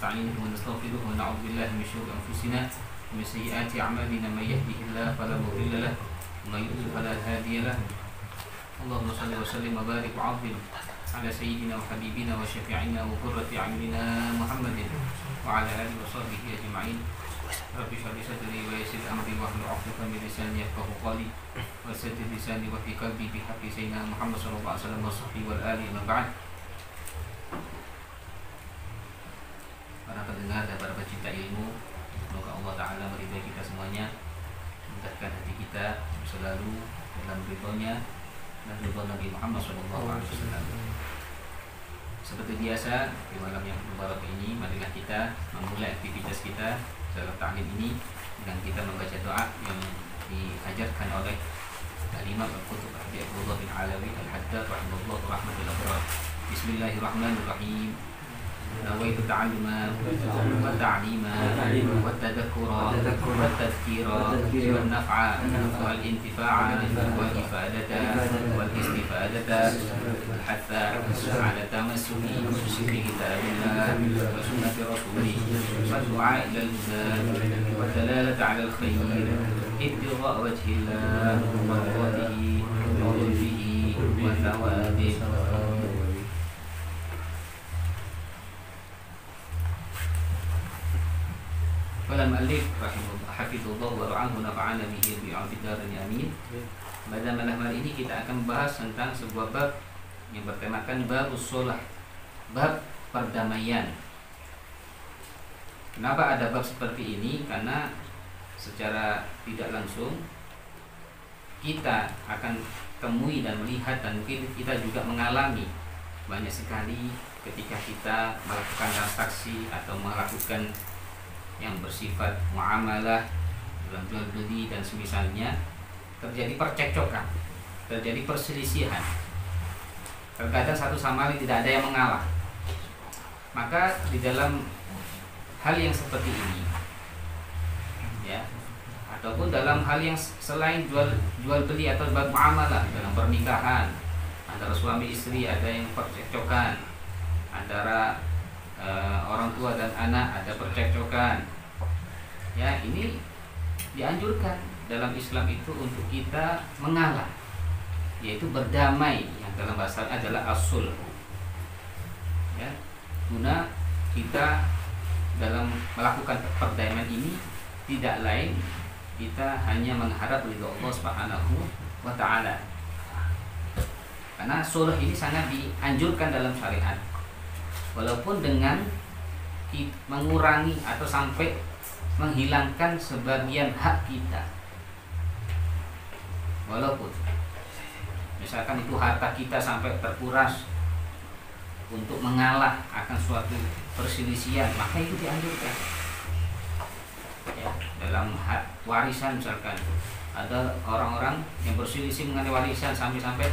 ونستعينه ونستغفره ونعوذ بالله من شرور أنفسنا ومن سيئات أعمالنا من يهده الله فلا مضل له ومن يضلل فلا هادي له اللهم صل وسلم وبارك وعظم على سيدنا وحبيبنا وشفيعنا وقرة أعيننا محمد وعلى آله وصحبه أجمعين رب اشرح لي صدري ويسر أمري واحلل عقدة من لساني يفقهوا قولي وسدد لساني وفي قلبي بحق سيدنا محمد صلى الله عليه وسلم وصحبه والآل أما بعد. Para pendengar dan para pecinta ilmu, semoga Allah Ta'ala meridai kita semuanya, mudahkan hati kita selalu dalam ridhonya dan ridho Nabi Muhammad SAW. Seperti biasa, di malam yang mubarak ini, marilah kita memulai aktivitas kita dalam ta'lim ini dengan kita membaca doa yang diajarkan oleh Al-Imam Al-Qutub Abdullah bin Alawi Al-Haddad rahimahullah rahmatul abrar. Bismillahirrahmanirrahim. نويت التعلم والتعليم والتذكر والتذكير والنفع والانتفاع والإفادة والاستفادة والحث على التمسك بكتاب الله وسنة رسوله والدعاء إلى الهدى والدلالة على الخير ابتغاء وجه الله ومرضاته ولطفه وثوابه. Qalam alif hafizullah wa ra'ahu nafa'ana bihi bi'afid darin amin. Pada malam hari ini kita akan membahas tentang sebuah bab yang bertemakan bab usulah, bab perdamaian. Kenapa ada bab seperti ini? Karena secara tidak langsung kita akan temui dan melihat, dan mungkin kita juga mengalami banyak sekali ketika kita melakukan transaksi atau melakukan yang bersifat muamalah dalam jual beli dan semisalnya, terjadi percekcokan, terjadi perselisihan. Terkadang satu sama lain tidak ada yang mengalah. Maka di dalam hal yang seperti ini, ya, ataupun dalam hal yang selain jual beli atau bab muamalah dalam pernikahan antara suami istri, ada yang percekcokan antara orang tua dan anak, ada percekcokan. Ya, ini dianjurkan dalam Islam itu untuk kita mengalah, yaitu berdamai, yang dalam bahasa adalah as-sulh. Ya, guna kita dalam melakukan perdamaian ini tidak lain kita hanya mengharap ridho Allah Subhanahu wa Ta'ala. Karena sulh ini sangat dianjurkan dalam syariat. Walaupun dengan mengurangi atau sampai menghilangkan sebagian hak kita, walaupun misalkan itu harta kita sampai terkuras untuk mengalah akan suatu perselisihan, maka itu dianjurkan. Ya, dalam hak warisan misalkan ada orang-orang yang berselisih mengenai warisan sampai-sampai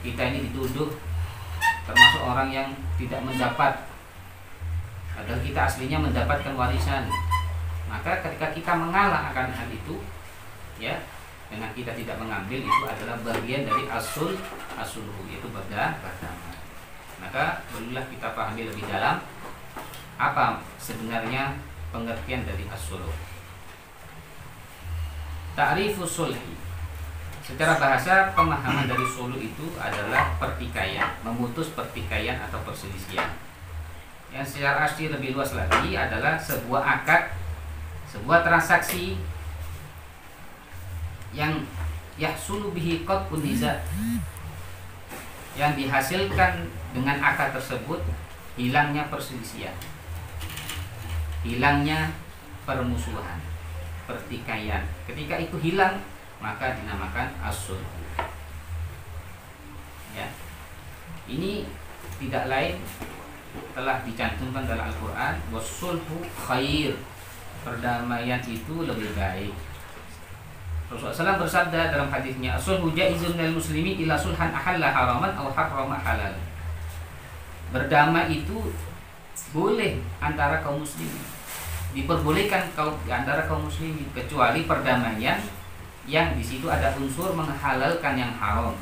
kita ini dituduh termasuk orang yang tidak mendapat, padahal kita aslinya mendapatkan warisan. Maka ketika kita mengalah akan hal itu, ya, dengan kita tidak mengambil, itu adalah bagian dari asul yaitu berdamai. Maka perlulah kita pahami lebih dalam apa sebenarnya pengertian dari asul. Ta'rifus sulhi. Secara bahasa, pemahaman dari sulh itu adalah pertikaian, memutus pertikaian atau perselisihan. Yang secara asli lebih luas lagi adalah sebuah akad, sebuah transaksi yang yahsulu bihi qat'un niza', yang dihasilkan dengan akad tersebut hilangnya perselisihan, hilangnya permusuhan, pertikaian. Ketika itu hilang, maka dinamakan as-sulh. Ya. Ini tidak lain telah dicantumkan dalam Al-Qur'an, was-sulhu khair. Perdamaian itu lebih baik. Rasulullah SAW bersabda dalam hadisnya, as-sulhu jaizun lil muslimi illa sulhan ahalla haraman aw harrama halal. Berdamai itu boleh antara kaum muslimin, diperbolehkan antara kaum muslimin, kecuali perdamaian yang di situ ada unsur menghalalkan yang haram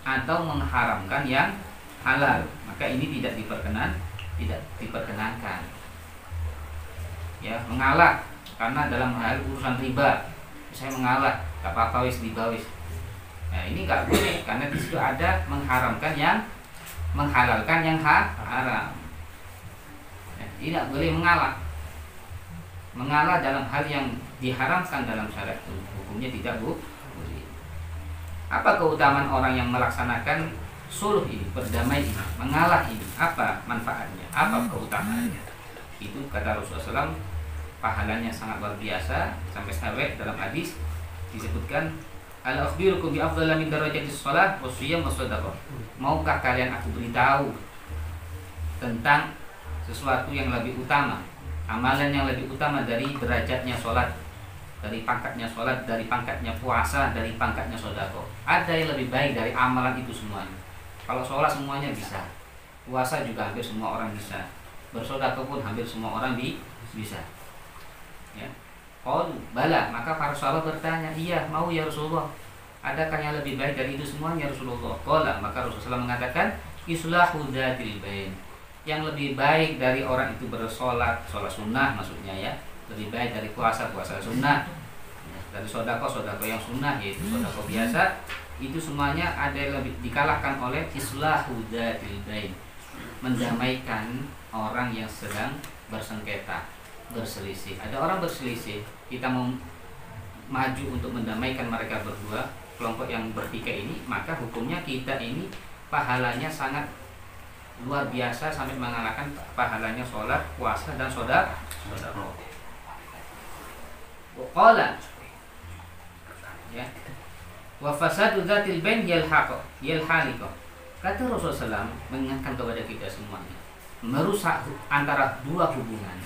atau mengharamkan yang halal, maka ini tidak diperkenankan. ya, mengalah karena dalam hal urusan riba saya mengalah, gak apa-apa wis riba wis. Nah ini nggak boleh karena di situ ada mengharamkan yang menghalalkan yang haram. Ini tidak boleh mengalah dalam hal yang diharamkan dalam syariat, hukumnya tidak boleh. Apa keutamaan orang yang melaksanakan sulh ini, berdamai ini, mengalah ini? Apa manfaatnya? Apa keutamaannya? Itu kata Rasulullah SAW, pahalanya sangat luar biasa. Sampai dalam hadis disebutkan, ala akhbirukum bi afdhala min darajatis shalah wassiyam wassadaqah. Maukah kalian aku beritahu tentang sesuatu yang lebih utama, amalan yang lebih utama dari derajatnya sholat, dari pangkatnya sholat, dari pangkatnya puasa, dari pangkatnya sedekah. Ada yang lebih baik dari amalan itu semuanya. Kalau sholat semuanya bisa, puasa juga hampir semua orang bisa, bersedekah pun hampir semua orang bisa. Ya. Bala, maka para sahabat bertanya, iya mau ya Rasulullah, adakah yang lebih baik dari itu semuanya Rasulullah? Qala, maka Rasulullah mengatakan, islahu dzatil bain. Yang lebih baik dari orang itu bersolat, sholat sunnah maksudnya ya, lebih baik dari puasa, puasa sunnah, dari sodako yang sunnah, yaitu sodako biasa, itu semuanya ada yang lebih dikalahkan oleh islahu dzatil bain, mendamaikan orang yang sedang bersengketa, berselisih. Ada orang berselisih, kita mau maju untuk mendamaikan mereka berdua, kelompok yang bertikai ini, maka hukumnya kita ini pahalanya sangat luar biasa sampai mengalahkan pahalanya sholat, puasa dan sedekah. Qala ya. Wa fasadu dzatil bain yalhaliqa. Kata Rasulullah SAW mengingatkan kepada kita semuanya, merusak antara dua hubungan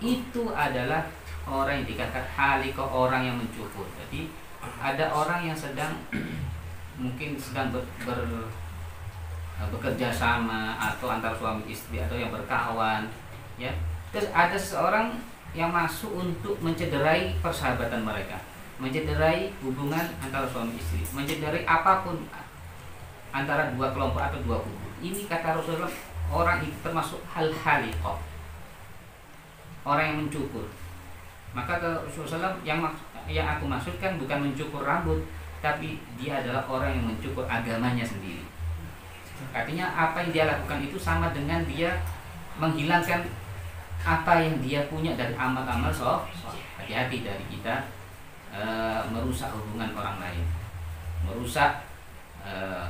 itu adalah orang yang dikatakan haliqa, orang yang mencukur. Jadi ada orang yang sedang mungkin sedang bekerja sama atau antar suami istri atau yang berkawan ya, terus ada seseorang yang masuk untuk mencederai persahabatan mereka, mencederai hubungan antara suami istri, mencederai apapun antara dua kelompok atau dua kubu. Ini kata Rasulullah, orang itu termasuk hal-haliqah, orang yang mencukur. Maka kata Rasulullah SAW, yang aku maksudkan bukan mencukur rambut, tapi dia adalah orang yang mencukur agamanya sendiri. Artinya apa yang dia lakukan itu sama dengan dia menghilangkan apa yang dia punya dari amal-amal hati-hati dari kita merusak hubungan orang lain, merusak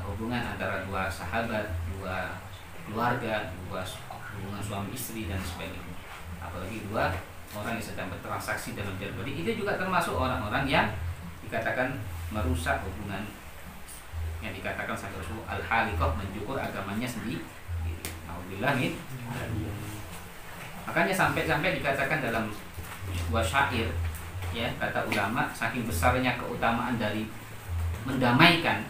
hubungan antara dua sahabat, dua keluarga, dua hubungan suami istri dan sebagainya. Apalagi dua orang yang sedang bertransaksi dalam jual beli, itu juga termasuk orang-orang yang dikatakan merusak hubungan, yang dikatakan sang Rasul al-haliqah, mencukur agamanya sendiri. Nauzubillah min. Makanya sampai dikatakan dalam sebuah syair ya, kata ulama, saking besarnya keutamaan dari mendamaikan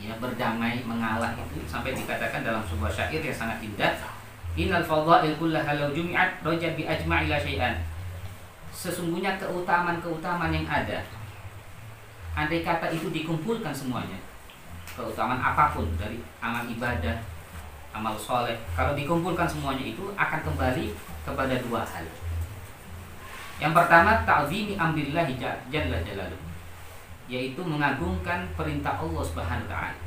ya, berdamai, mengalah itu, sampai dikatakan dalam sebuah syair yang sangat indah, innal fadha'il kullaha law jumi'at rajat bi ajma'i la syai'an. Sesungguhnya keutamaan-keutamaan yang ada, andai kata itu dikumpulkan semuanya, keutamaan apapun dari amal ibadah, amal soleh, kalau dikumpulkan semuanya itu akan kembali kepada dua hal. Yang pertama, ta'zimi amrillahi jalla jalaluh, yaitu mengagungkan perintah Allah Subhanahu wa ta'ala.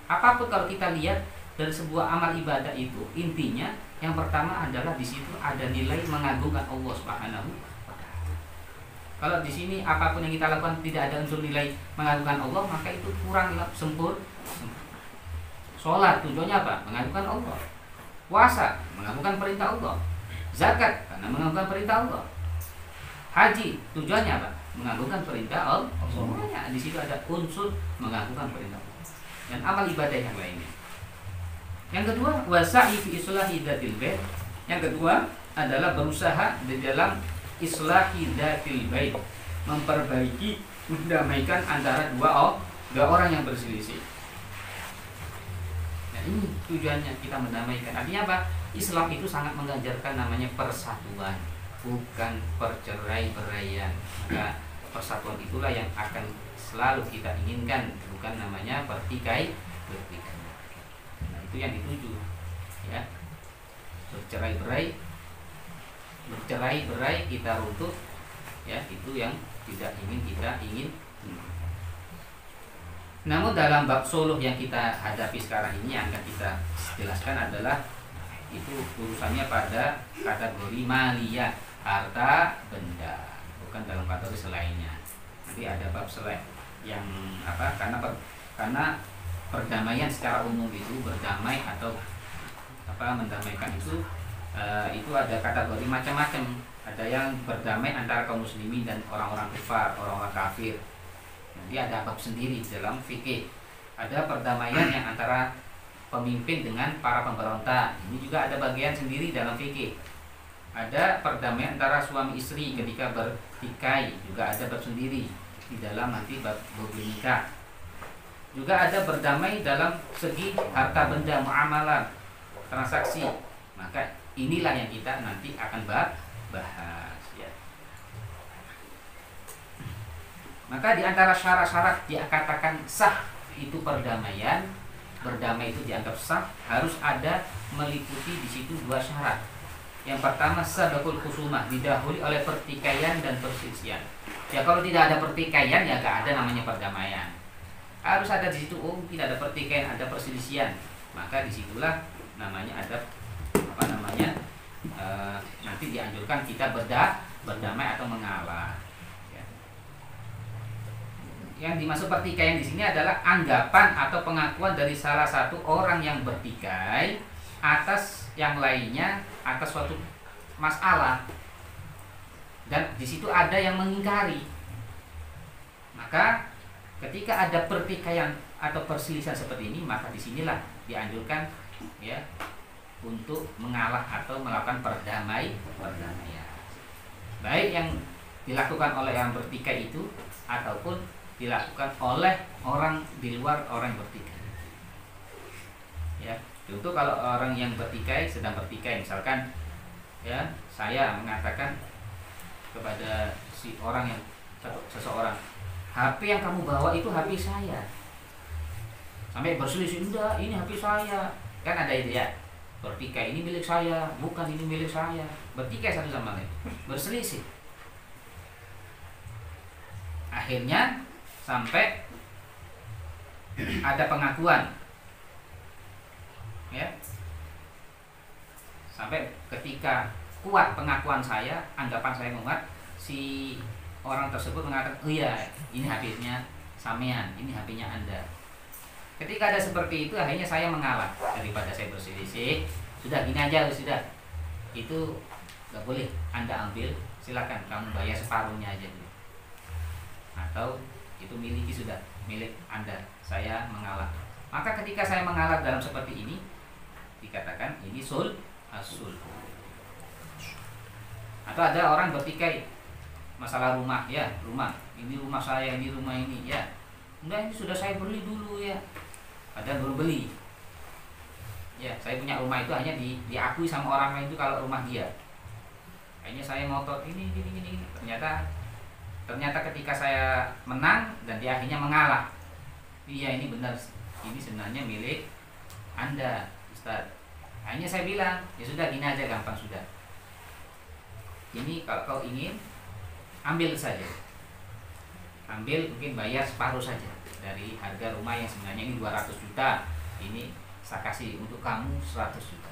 Apapun kalau kita lihat dari sebuah amal ibadah itu, intinya yang pertama adalah di situ ada nilai mengagungkan Allah Subhanahu. Kalau di sini apapun yang kita lakukan tidak ada unsur nilai mengagungkan Allah, maka itu kurang sempurna. Sholat tujuannya apa? Mengagungkan Allah. Puasa mengagungkan perintah Allah. Zakat karena mengagungkan perintah Allah. Haji tujuannya apa? Mengagungkan perintah Allah. Semuanya di situ ada unsur mengagungkan perintah Allah. Dan amal ibadah yang lainnya. Yang kedua, wasa'i fi islahi dzatil bain. Yang kedua adalah berusaha di dalam islahi dzatil bain, memperbaiki, mendamaikan antara dua orang yang berselisih. Nah, ini tujuannya kita mendamaikan. Artinya apa? Islam itu sangat mengajarkan namanya persatuan, bukan percerai-beraian. Maka persatuan itulah yang akan selalu kita inginkan, bukan namanya bertikai. Nah, itu yang dituju ya. Bercerai-berai bercerai-berai, kita runtuh, ya itu yang tidak ingin kita ingin. Namun dalam bab suluh yang kita hadapi sekarang ini yang akan kita jelaskan adalah itu urusannya pada kategori maliyah, harta benda, bukan dalam kategori selainnya. Nanti ada bab selain yang apa? Karena perdamaian secara umum itu berdamai atau apa mendamaikan itu ada kategori macam-macam. Ada yang berdamai antara kaum muslimin dan orang-orang kafir, orang-orang kafir. Nanti ada bab sendiri dalam fikih. Ada perdamaian yang antara pemimpin dengan para pemberontak. Ini juga ada bagian sendiri dalam fikih. Ada perdamaian antara suami istri ketika bertikai, juga ada bab sendiri di dalam nanti bab nikah. Juga ada berdamai dalam segi harta benda, muamalah, transaksi. Maka inilah yang kita nanti akan bahas ya. Maka di antara syarat-syarat dia katakan sah itu perdamaian, berdamai itu dianggap sah, harus ada meliputi di situ dua syarat. Yang pertama sabaqul khusumah, didahului oleh pertikaian dan perselisihan. Ya kalau tidak ada pertikaian ya gak ada namanya perdamaian. Harus ada di situ tidak ada pertikaian, ada perselisihan. Maka disitulah namanya ada apa namanya nanti dianjurkan kita berdamai atau mengalah. Yang dimaksud pertikaian di sini adalah anggapan atau pengakuan dari salah satu orang yang bertikai atas yang lainnya atas suatu masalah, dan di situ ada yang mengingkari. Maka ketika ada pertikaian atau perselisihan seperti ini, maka disinilah dianjurkan ya untuk mengalah atau melakukan perdamaian, baik yang dilakukan oleh yang bertikai itu ataupun dilakukan oleh orang di luar orang yang bertikai. Ya, contoh kalau orang yang bertikai sedang bertikai, misalkan ya saya mengatakan kepada si orang yang seseorang, HP yang kamu bawa itu HP saya. Sampai berselisih, enggak, ini HP saya. Kan ada itu ya. Bertikai, ini milik saya, bukan ini milik saya. Bertikai satu sama lain, berselisih. Akhirnya sampai ada pengakuan, ya, sampai ketika kuat pengakuan saya, anggapan saya kuat, si orang tersebut mengatakan, oh iya, ini HP-nya sampean, ini HP-nya Anda. Ketika ada seperti itu, akhirnya saya mengalah daripada saya berselisih. Sudah gini aja, sudah itu nggak boleh Anda ambil, silakan kamu bayar separuhnya aja dulu. Atau itu miliki sudah milik Anda, saya mengalah. Maka ketika saya mengalah dalam seperti ini dikatakan ini sul. Atau ada orang bertikai masalah rumah, ya rumah ini rumah saya, ini rumah ini, ya enggak, ini sudah saya beli dulu ya, padahal belum beli. Ya saya punya rumah itu hanya diakui sama orang lain itu kalau rumah dia. Akhirnya saya ngotot ini gini. Ternyata ketika saya menang dan dia akhirnya mengalah, iya ini benar, ini sebenarnya milik Anda Ustaz. Akhirnya saya bilang, ya sudah gini aja, gampang sudah. Ini kalau kau ingin ambil saja, ambil, mungkin bayar separuh saja dari harga rumah yang sebenarnya ini 200 juta, ini saya kasih untuk kamu 100 juta.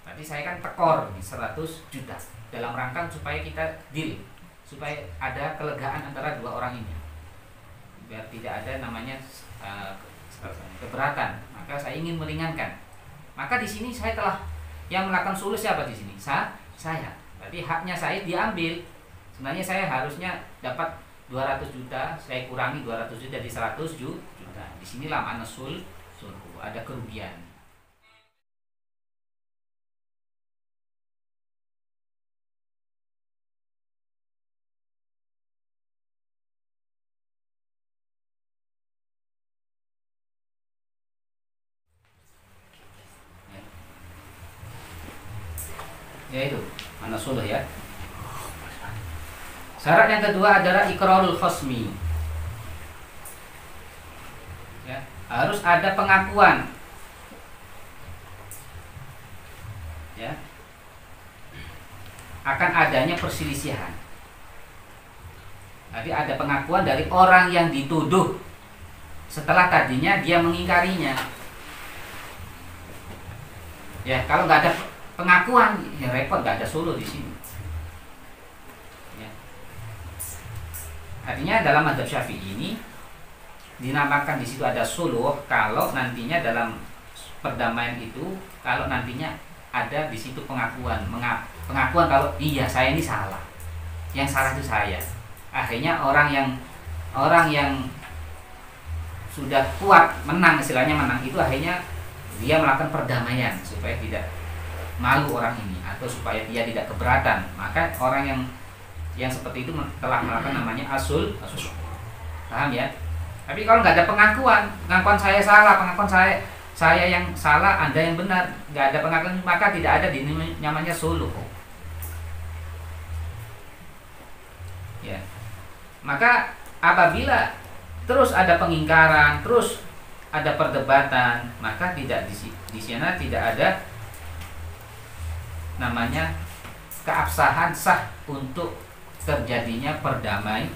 Berarti saya kan tekor nih 100 juta dalam rangka supaya kita deal, supaya ada kelegaan antara dua orang ini, biar tidak ada namanya keberatan. Maka saya ingin meringankan. Maka di sini saya telah yang melakukan suluh siapa di sini? Saya. Berarti haknya saya diambil. Sebenarnya saya harusnya dapat 200 juta, saya kurangi 200 juta jadi 100 juta. Di sinilah mana sulh, ada kerugian. Ya itu mana sulh ya. Syarat yang kedua adalah iqrarul khasmi. Ya, harus ada pengakuan. Ya. akan adanya perselisihan. Jadi ada pengakuan dari orang yang dituduh setelah tadinya dia mengingkarinya. Ya, kalau nggak ada pengakuan, ya repot, nggak ada suluh di sini. Ya. Artinya dalam mazhab Syafi'i ini dinamakan di situ ada suluh kalau nantinya dalam perdamaian itu, kalau nantinya ada di situ pengakuan kalau iya saya ini salah, yang salah itu saya. Akhirnya orang yang sudah kuat menang, istilahnya menang itu, akhirnya dia melakukan perdamaian supaya tidak malu orang ini atau supaya dia tidak keberatan. Maka orang yang seperti itu telah melakukan namanya asul. Paham ya? Tapi kalau nggak ada pengakuan saya salah, pengakuan saya yang salah, Anda yang benar, nggak ada pengakuan, maka tidak ada di namanya suluh. Ya. Maka apabila terus ada pengingkaran, terus ada perdebatan, maka tidak di sana tidak ada namanya keabsahan sah untuk terjadinya perdamaian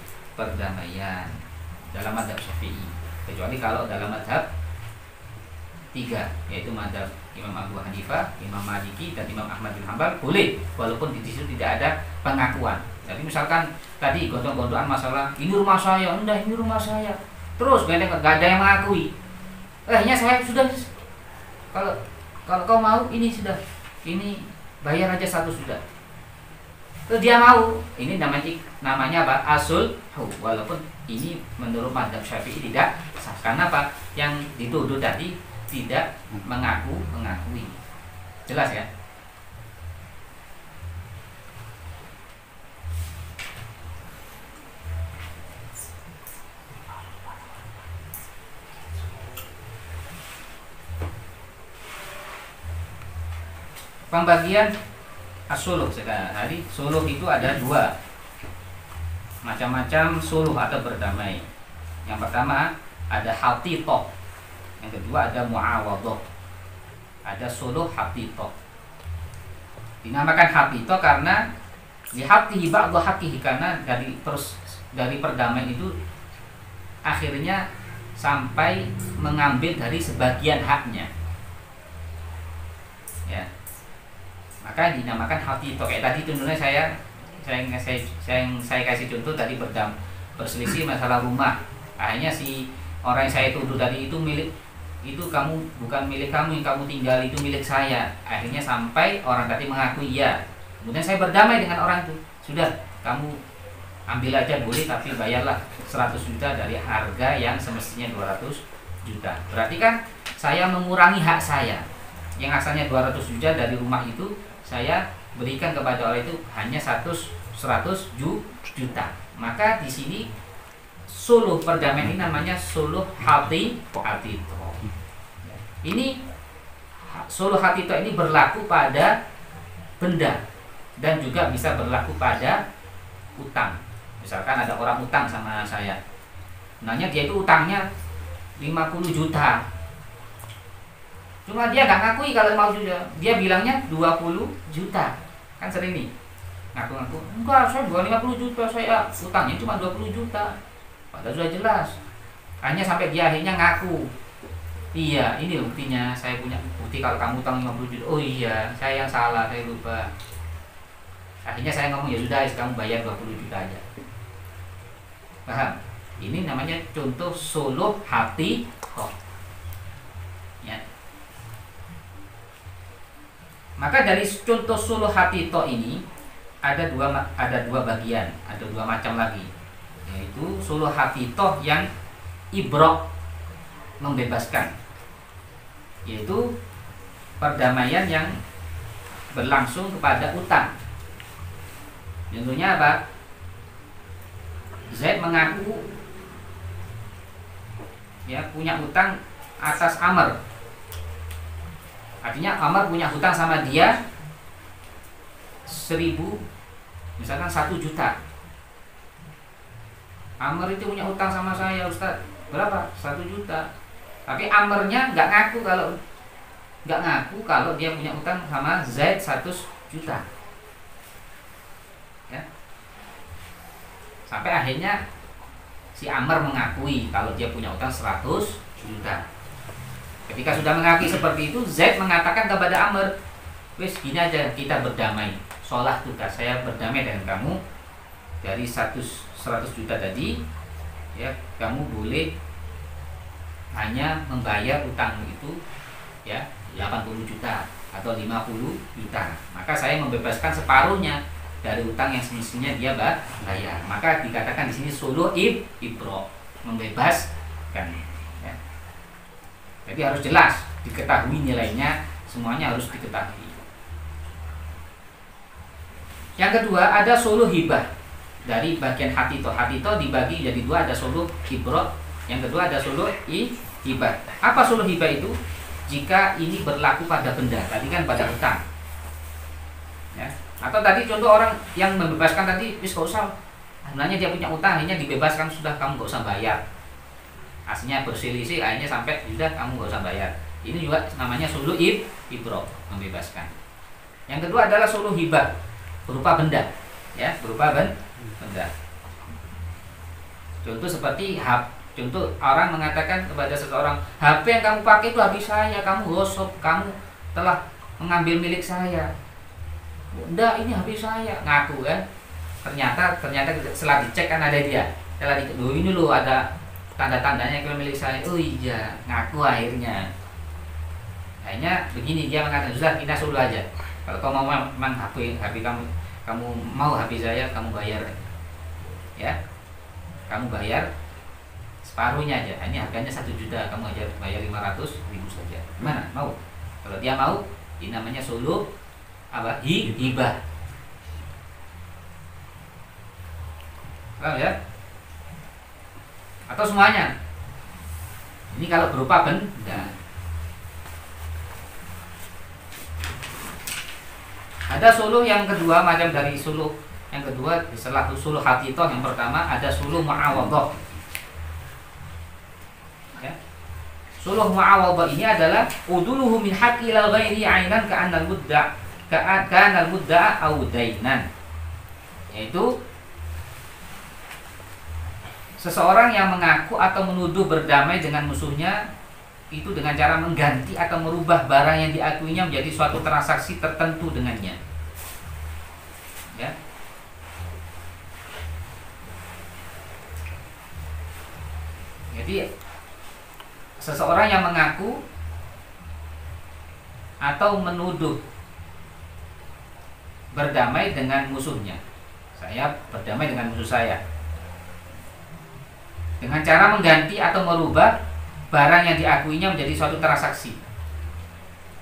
dalam mazhab Syafi'i, kecuali kalau dalam mazhab 3, yaitu mazhab Imam Abu Hanifah, Imam Maliki, dan Imam Ahmad bin Hanbal boleh, walaupun di situ tidak ada pengakuan. Jadi misalkan tadi gondong-gondongan masalah ini rumah saya, enggak ini rumah saya, terus nggak ada yang mengakui. Akhirnya saya sudah, kalau kau mau ini sudah, ini bayar aja 1 juta. Terus dia mau, ini namanya apa? Asul, walaupun ini menurut mazhab Syafi'i tidak sah. Karena apa? Yang dituduh tadi tidak mengakui. Jelas ya? Pembagian as-suluh sekarang. Hari suluh itu ada 2 macam-macam suluh atau berdamai. Yang pertama ada hatithah, yang kedua ada muawadhah. Ada suluh hatithah. Dinamakan hatithah karena dihaqqihi ba'dhu haqqihi, karena dari perdamaian itu akhirnya sampai mengambil dari sebagian haknya. Ya. Maka dinamakan hatithah. Kayak tadi contohnya saya kasih contoh tadi berselisih masalah rumah. Akhirnya si orang yang saya tuduh tadi itu kamu bukan milik kamu, yang kamu tinggal itu milik saya. Akhirnya sampai orang tadi mengakui ya. Kemudian saya berdamai dengan orang itu. Sudah, kamu ambil aja boleh, tapi bayarlah 100 juta dari harga yang semestinya 200 juta. Berarti kan saya mengurangi hak saya. Yang asalnya 200 juta dari rumah itu, saya berikan kepada orang itu hanya 100 juta. Maka di sini suluh perdamaian ini namanya suluh hatithah. Ini suluh hatithah ini berlaku pada benda dan juga bisa berlaku pada utang. Misalkan ada orang utang sama saya, nanya dia itu utangnya 50 juta. Cuma dia nggak ngakui kalau mau juga. Dia bilangnya 20 juta. Kan sering nih ngaku-ngaku, enggak, saya bukan 50 juta, saya utangnya cuma 20 juta. Padahal sudah jelas. Hanya sampai dia akhirnya ngaku, iya ini buktinya, saya punya bukti kalau kamu utang 50 juta. Oh iya, saya yang salah, saya lupa. Akhirnya saya ngomong, ya sudah, kamu bayar 20 juta aja. Paham? Ini namanya contoh suluh hatithah. Ya. Maka dari contoh suluh hatithah ini ada dua bagian, ada 2 macam lagi, yaitu suluh hatithah yang ibrah, membebaskan, yaitu perdamaian yang berlangsung kepada utang. Contohnya apa? Zaid mengaku ya punya utang atas Amr. Artinya Amr punya hutang sama dia 1.000, misalkan 1 juta. Amr itu punya hutang sama saya, Ustaz, berapa? 1 juta. Tapi Amrnya nggak ngaku kalau dia punya hutang sama Zaid 100 juta. Sampai akhirnya si Amr mengakui kalau dia punya utang 100 juta. Ketika sudah mengakui seperti itu, Zaid mengatakan kepada Amr, wes gini aja, kita berdamai. Sholah tugas, saya berdamai dengan kamu. Dari 100 juta tadi, ya kamu boleh hanya membayar utang itu ya 80 juta atau 50 juta. Maka saya membebaskan separuhnya dari utang yang semestinya dia bayar. Maka dikatakan di sini suluh ibro, membebaskan. Ya. Jadi harus jelas, diketahui nilainya, semuanya harus diketahui. Yang kedua ada suluh hibah dari bagian hatito. Hatito dibagi jadi dua, ada suluh ibro, yang kedua ada suluh hibah. Apa suluh hibah itu? Jika ini berlaku pada benda, tadi kan pada utang. Ya. Atau tadi contoh orang yang membebaskan tadi, wis gak usah, sebenarnya dia punya utang, akhirnya dibebaskan, sudah kamu gak usah bayar. Aslinya berselisih, akhirnya sampai sudah kamu gak usah bayar. Ini juga namanya suluh ibro, membebaskan. Yang kedua adalah suluh hibah, berupa benda, ya, berupa benda. Contoh seperti contoh orang mengatakan kepada seseorang, HP yang kamu pakai itu habis saya, kamu gosok, kamu telah mengambil milik saya. Enggak, ini HP saya, ngaku kan. Ternyata setelah dicek kan ada dia. Setelah dicek, ini loh ada tanda-tandanya kalau milik saya. Oh iya, ngaku akhirnya. Akhirnya begini, dia mengatakan, sudah kita suluh aja. Kalau kau mau memang HP kamu mau HP saya, kamu bayar. Ya. Kamu bayar separuhnya aja. Ini harganya 1 juta, kamu aja bayar 500.000 saja. Gimana? Mau? Kalau dia mau, ini namanya suluh apa? Hibah. Paham ya? Atau semuanya? Ini kalau berupa benda. Ada suluh yang kedua, macam dari suluh yang kedua setelah suluh hatito yang pertama ada suluh mu'awadhah. Ya. Suluh mu'awadhah ini adalah uduluhu min haqqi ila ghairi 'ainan ka'annal mudda'a aw dainan. Yaitu seseorang yang mengaku atau menuduh berdamai dengan musuhnya itu dengan cara mengganti atau merubah barang yang diakuinya menjadi suatu transaksi tertentu dengannya. Ya. Jadi seseorang yang mengaku atau menuduh berdamai dengan musuhnya. Saya berdamai dengan musuh saya. Dengan cara mengganti atau merubah barang yang diakuinya menjadi suatu transaksi.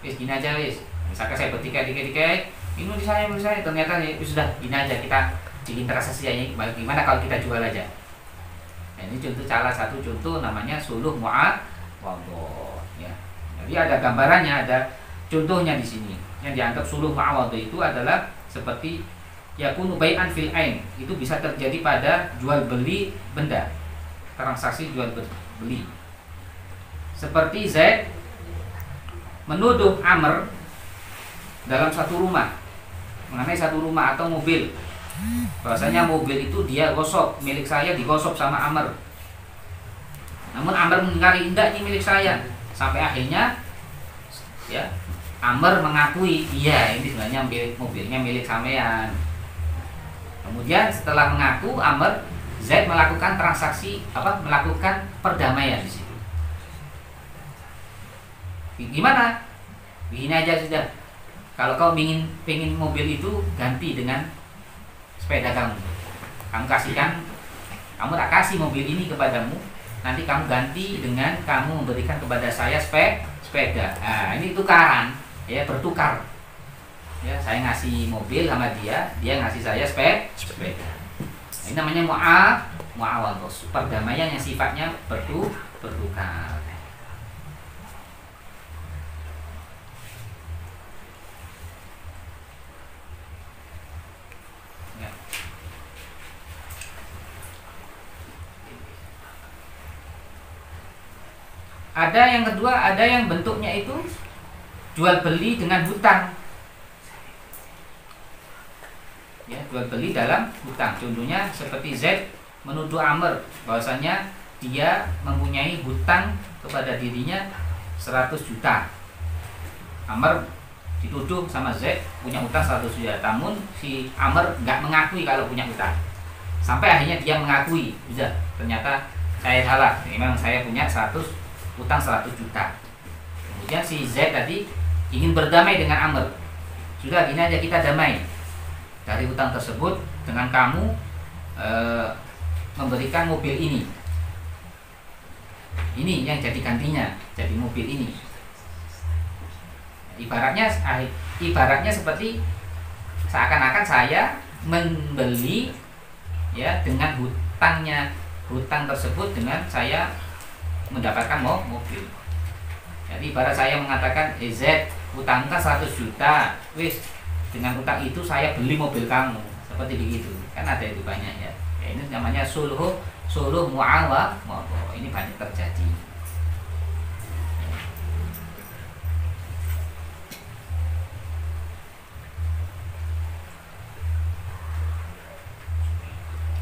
Wis gini aja wis. Misalkan saya bertikai, ini di saya, ternyata ya, sudah gini aja kita bikin transaksi aja. Gimana kalau kita jual aja? Nah, ini contoh salah satu contoh namanya suluh mu'awadhah. Ya. Jadi ada gambarannya, ada contohnya di sini. Yang dianggap suluh mu'awadhah itu adalah seperti yakunu bai'an fil ain. Itu bisa terjadi pada jual beli benda. Transaksi jual beli. Seperti Zaid menuduh Amr dalam satu rumah, mengenai satu rumah atau mobil. Bahasanya mobil itu dia gosok, milik saya digosok sama Amr. Namun Amr mengingkari, enggak, ini milik saya. Sampai akhirnya ya Amr mengakui, iya ini sebenarnya mobilnya milik sampean. Kemudian setelah mengaku Amr, Zaid melakukan transaksi melakukan perdamaian di situ. Gimana? Begini aja sudah. Kalau kau pengen mobil itu ganti dengan sepeda kamu. Kamu kasihkan, kamu tak kasih mobil ini kepadamu. Nanti kamu ganti dengan kamu memberikan kepada saya sepeda. Nah, ini tukaran, ya, bertukar. Ya, saya ngasih mobil sama dia ngasih saya sepeda. Ini namanya mu'awadhah, perdamaian yang sifatnya bertukar. Ada yang kedua, ada yang bentuknya itu jual beli dengan hutang. Ya, jual beli dalam hutang. Contohnya seperti Z menuduh Amr bahwasanya dia mempunyai hutang kepada dirinya 100 juta. Amr dituduh sama Z punya hutang 100 juta, namun si Amr nggak mengakui kalau punya hutang. Sampai akhirnya dia mengakui, sudah ternyata saya salah, memang saya punya 100 hutang 100 juta. Kemudian si Z tadi ingin berdamai dengan Amr. Sudah gini aja, kita damai. Dari hutang tersebut dengan kamu memberikan mobil ini. Ini yang jadi gantinya, jadi mobil ini. Ibaratnya seperti seakan-akan saya membeli ya dengan hutang tersebut dengan saya mendapatkan mobil. Jadi ibarat saya mengatakan Z hutang 100 juta, wis dengan hutang itu saya beli mobil kamu, seperti begitu. Kan ada itu banyak ya. Ini namanya suluh mu'awah. Ini banyak terjadi.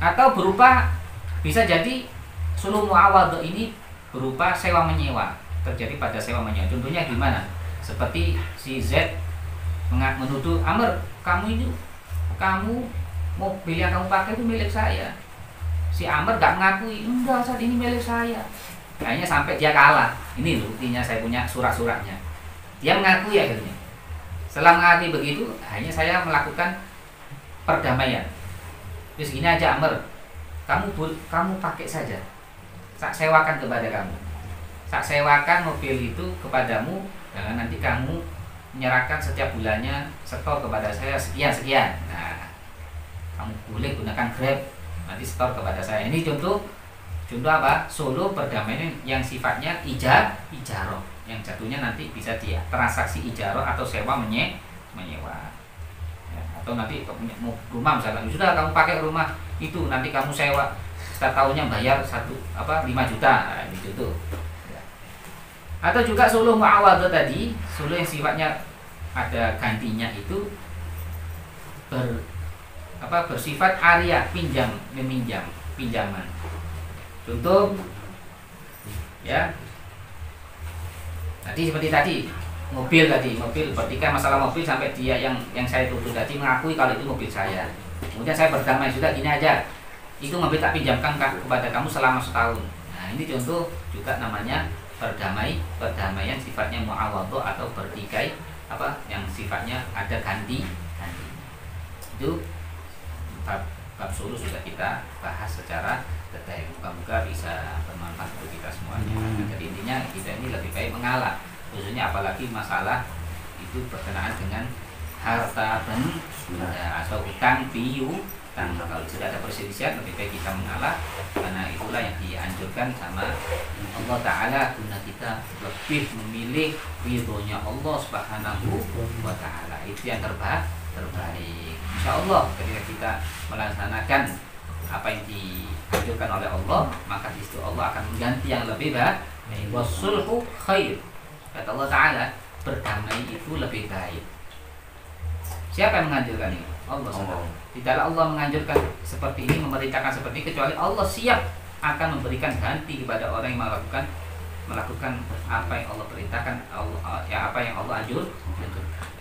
Atau berupa, bisa jadi suluh mu'awadh ini berupa sewa menyewa, terjadi pada sewa menyewa. Contohnya gimana? Seperti si Z menuduh Amr, kamu mobil yang kamu pakai itu milik saya. Si Amr gak mengakui, enggak, saat ini milik saya. Akhirnya sampai dia kalah. Ini loh buktinya, saya punya surat-suratnya. Dia mengakui akhirnya. Setelah mengakui begitu, akhirnya saya melakukan perdamaian. Terus gini aja Amr, kamu pakai saja. Saya sewakan kepada kamu. Saya sewakan mobil itu kepadamu, jangan nanti kamu menyerahkan setiap bulannya setor kepada saya sekian. Nah, kamu boleh gunakan Grab, nanti setor kepada saya. Ini contoh apa? Suluh perdamaian yang sifatnya ijarah, yang jatuhnya nanti bisa dia transaksi ijarah atau sewa menyewa. Atau nanti rumah misalkan, sudah kamu pakai rumah itu, nanti kamu sewa setiap tahunnya bayar 5 juta. Nah, ini contoh. Atau juga suluh mu'awadh tadi, suluh yang sifatnya ada gantinya itu bersifat aria, pinjaman. Contoh ya. Seperti tadi mobil, ketika masalah mobil sampai dia yang saya tuduh tadi mengakui kalau itu mobil saya. Kemudian saya berdamai, sudah gini aja, itu mobil tak pinjamkan kepada kamu selama setahun. Nah, ini contoh juga namanya perdamaian sifatnya mu'awadhah atau bertikai yang sifatnya ada ganti. Itu bab suluh sudah kita bahas secara detail. Moga-moga bisa bermanfaat untuk kita semuanya. Jadi intinya kita ini lebih baik mengalah, khususnya apalagi masalah itu berkenaan dengan harta benda atau hutang piutang. Kalau sudah ada perselisihan, lebih baik kita mengalah, karena itulah yang dianjurkan sama Allah Ta'ala, guna kita lebih memilih ridhonya Allah Subhanahu wa Ta'ala. Itu yang terbaik. Insya Allah ketika kita melaksanakan apa yang dianjurkan oleh Allah, maka di situ Allah akan mengganti yang lebih baik. Wasulhu khair, kata Allah Ta'ala, berdamai itu lebih baik. Siapa yang menganjurkan ini? Allah. Tidaklah Allah menganjurkan seperti ini, memerintahkan seperti ini, kecuali Allah siap akan memberikan ganti kepada orang yang melakukan apa yang Allah perintahkan, apa yang Allah anjurkan.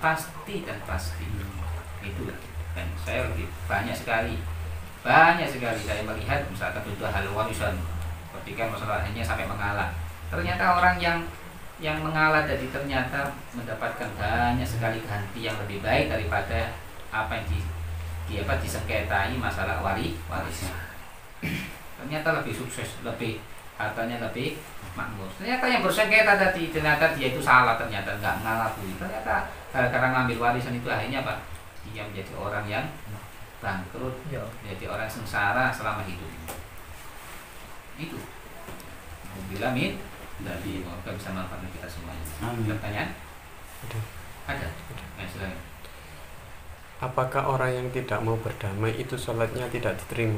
Pasti itulah. Dan saya lebih banyak sekali saya melihat misalkan contoh hal warisan, ketika masalahnya sampai mengalah, ternyata orang yang mengalah jadi ternyata mendapatkan banyak sekali ganti yang lebih baik daripada apa yang disengketai masalah warisnya. Ternyata lebih sukses, lebih hartanya lebih makmur. Ternyata yang bersengketa tadi, ternyata dia itu salah, ternyata nggak mengakui. Ternyata gara-gara ngambil warisan itu akhirnya dia menjadi orang yang bangkrut, menjadi orang sengsara selama hidup. Itu. Bila dari semoga bisa manfaat kita semuanya. Pertanyaan? Ada. Silakan. Apakah orang yang tidak mau berdamai itu sholatnya tidak diterima?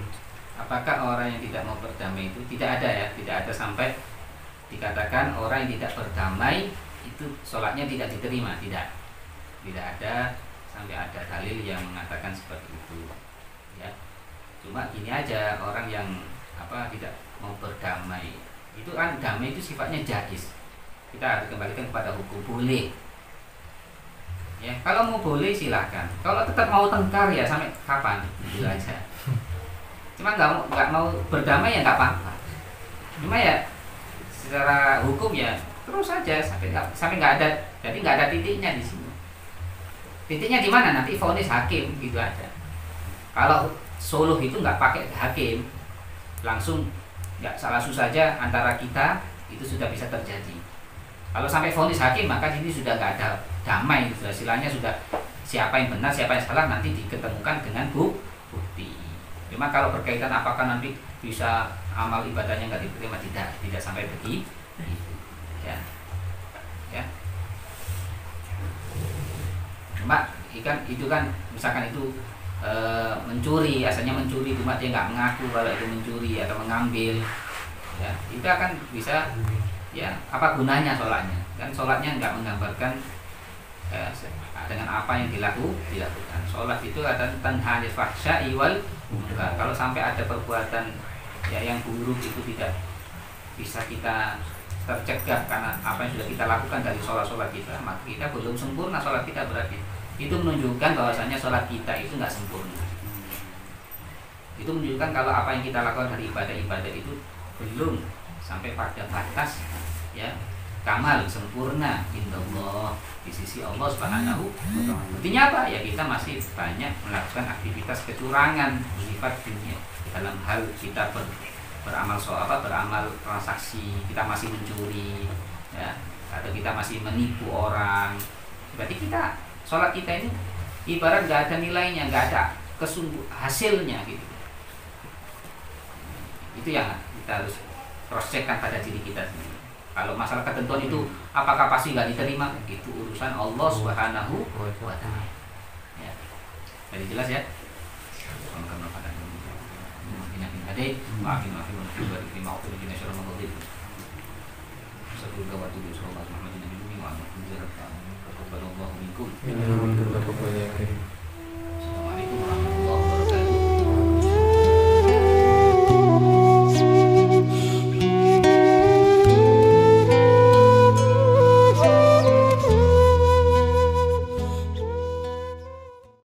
Apakah orang yang tidak mau berdamai itu tidak ada ya? Tidak ada sampai dikatakan orang yang tidak berdamai itu sholatnya tidak diterima. Tidak ada sampai ada dalil yang mengatakan seperti itu. ya. Cuma gini aja, orang yang tidak mau berdamai, itu kan damai itu sifatnya jais, kita harus kembalikan kepada hukum, boleh ya. Kalau mau boleh silahkan, kalau tetap mau tengkar ya sampai kapan gitu aja. Cuma nggak mau berdamai ya nggak apa-apa, cuma ya secara hukum ya terus saja sampai nggak ada, jadi nggak ada titiknya di sini. Titiknya di mana nanti vonis hakim gitu aja. Kalau suluh itu nggak pakai hakim, langsung saja antara kita itu sudah bisa terjadi. Kalau sampai vonis hakim maka ini sudah nggak ada damai, sudah silanya sudah siapa yang benar siapa yang salah nanti diketemukan dengan bukti. Cuma kalau berkaitan apakah nanti bisa amal ibadahnya nggak diterima, tidak sampai begitu ya. Cuma itu kan misalkan itu mencuri, asalnya mencuri cuma dia nggak mengaku kalau itu mencuri atau mengambil ya, itu akan bisa ya, apa gunanya sholatnya, kan sholatnya nggak menggambarkan dengan apa yang dilakukan. Sholat itu ada tanha anil fahsya'i wal munkar. Kalau sampai ada perbuatan ya yang buruk itu tidak bisa kita tercegah karena apa yang sudah kita lakukan dari sholat kita, maka kita belum sempurna sholat kita. Berarti itu menunjukkan bahwasanya sholat kita itu nggak sempurna. Itu menunjukkan kalau apa yang kita lakukan dari ibadah itu belum sampai pada batas ya kamal, sempurna indallah, di sisi Allah Subhanahu wa ta'ala. Artinya apa? Ya kita masih banyak melakukan aktivitas kecurangan bersifat dunia dalam hal kita beramal beramal transaksi, kita masih mencuri ya, atau kita masih menipu orang. Berarti kita sholat kita ini ibarat nggak ada nilainya, nggak ada hasilnya gitu. Itu yang kita harus cross checkkan pada diri kita sendiri. Kalau masalah ketentuan itu apakah pasti nggak diterima, itu urusan Allah Subhanahu wa ta'ala ya. Jadi jelas ya. Minum